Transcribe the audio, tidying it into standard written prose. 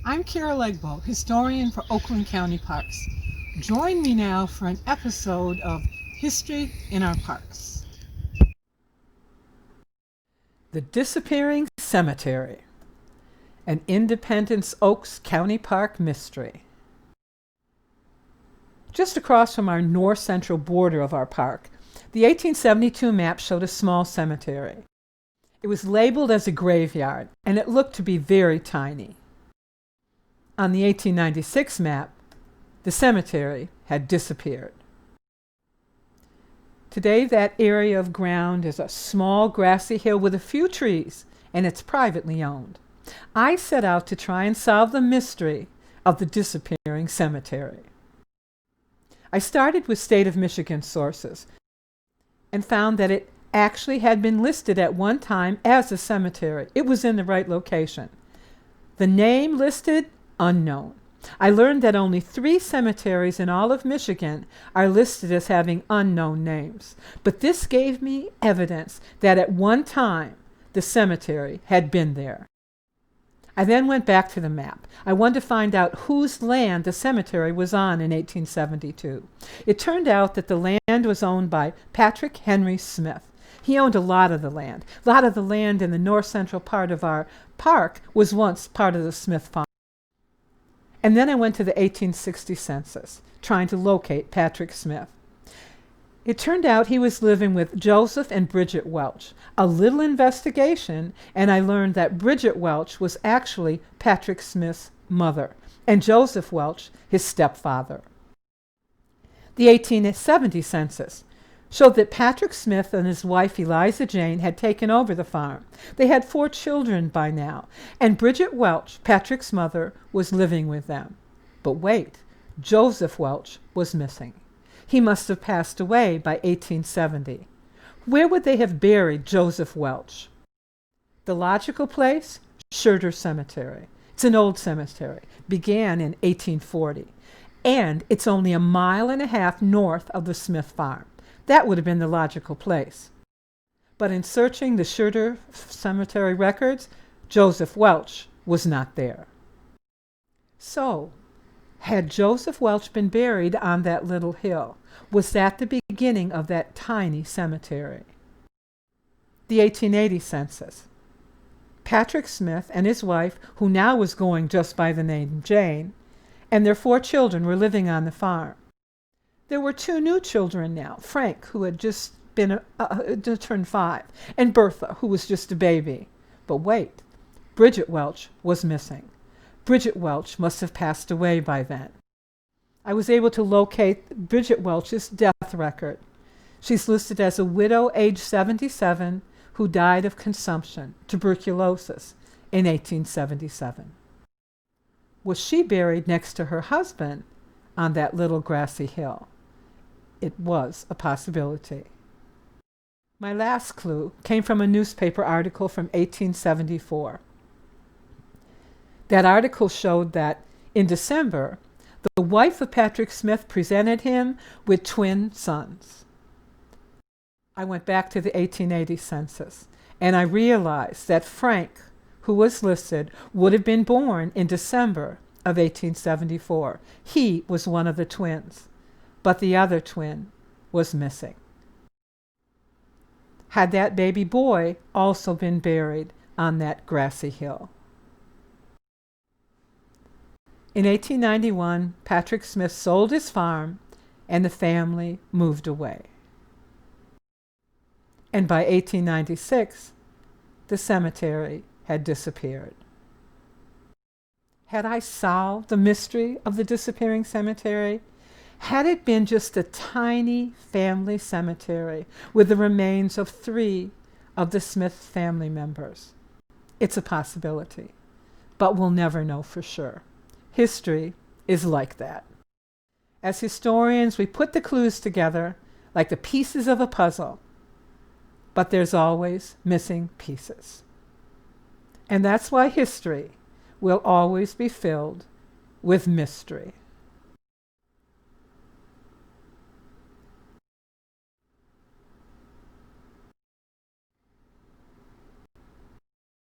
I'm Carol Bacak-Egbo, historian for Oakland County Parks. Join me now for an episode of History in Our Parks. The Disappearing Cemetery, an Independence Oaks County Park mystery. Just across from our north-central border of our park, the 1872 map showed a small cemetery. It was labeled as a graveyard, and it looked to be very tiny. On the 1896 map, the cemetery had disappeared. Today, that area of ground is a small grassy hill with a few trees, and it's privately owned. I set out to try and solve the mystery of the disappearing cemetery. I started with State of Michigan sources and found that it actually had been listed at one time as a cemetery. It was in the right location. The name listed, unknown. I learned that only 3 cemeteries in all of Michigan are listed as having unknown names. But this gave me evidence that at one time the cemetery had been there. I then went back to the map. I wanted to find out whose land the cemetery was on in 1872. It turned out that the land was owned by Patrick Henry Smith. He owned a lot of the land. A lot of the land in the north-central part of our park was once part of the Smith farm. And then I went to the 1860 census, trying to locate Patrick Smith. It turned out he was living with Joseph and Bridget Welch. A little investigation, and I learned that Bridget Welch was actually Patrick Smith's mother, and Joseph Welch his stepfather. The 1870 census showed that Patrick Smith and his wife Eliza Jane had taken over the farm. They had 4 children by now, and Bridget Welch, Patrick's mother, was living with them. But wait, Joseph Welch was missing. He must have passed away by 1870. Where would they have buried Joseph Welch? The logical place? Schurter Cemetery. It's an old cemetery, began in 1840, and it's only 1.5 miles north of the Smith farm. That would have been the logical place. But in searching the Schurter Cemetery records, Joseph Welch was not there. So, had Joseph Welch been buried on that little hill? Was that the beginning of that tiny cemetery? The 1880 census. Patrick Smith and his wife, who now was going just by the name Jane, and their 4 children were living on the farm. There were 2 new children now, Frank, who had just turned 5, and Bertha, who was just a baby. But wait, Bridget Welch was missing. Bridget Welch must have passed away by then. I was able to locate Bridget Welch's death record. She's listed as a widow, age 77, who died of consumption, tuberculosis, in 1877. Was she buried next to her husband on that little grassy hill? It was a possibility. My last clue came from a newspaper article from 1874. That article showed that in December, the wife of Patrick Smith presented him with twin sons. I went back to the 1880 census, and I realized that Frank, who was listed, would have been born in December of 1874. He was one of the twins, but the other twin was missing. Had that baby boy also been buried on that grassy hill? In 1891, Patrick Smith sold his farm and the family moved away. And by 1896, the cemetery had disappeared. Had I solved the mystery of the disappearing cemetery? Had it been just a tiny family cemetery with the remains of 3 of the Smith family members? It's a possibility, but we'll never know for sure. History is like that. As historians, we put the clues together like the pieces of a puzzle, but there's always missing pieces. And that's why history will always be filled with mystery.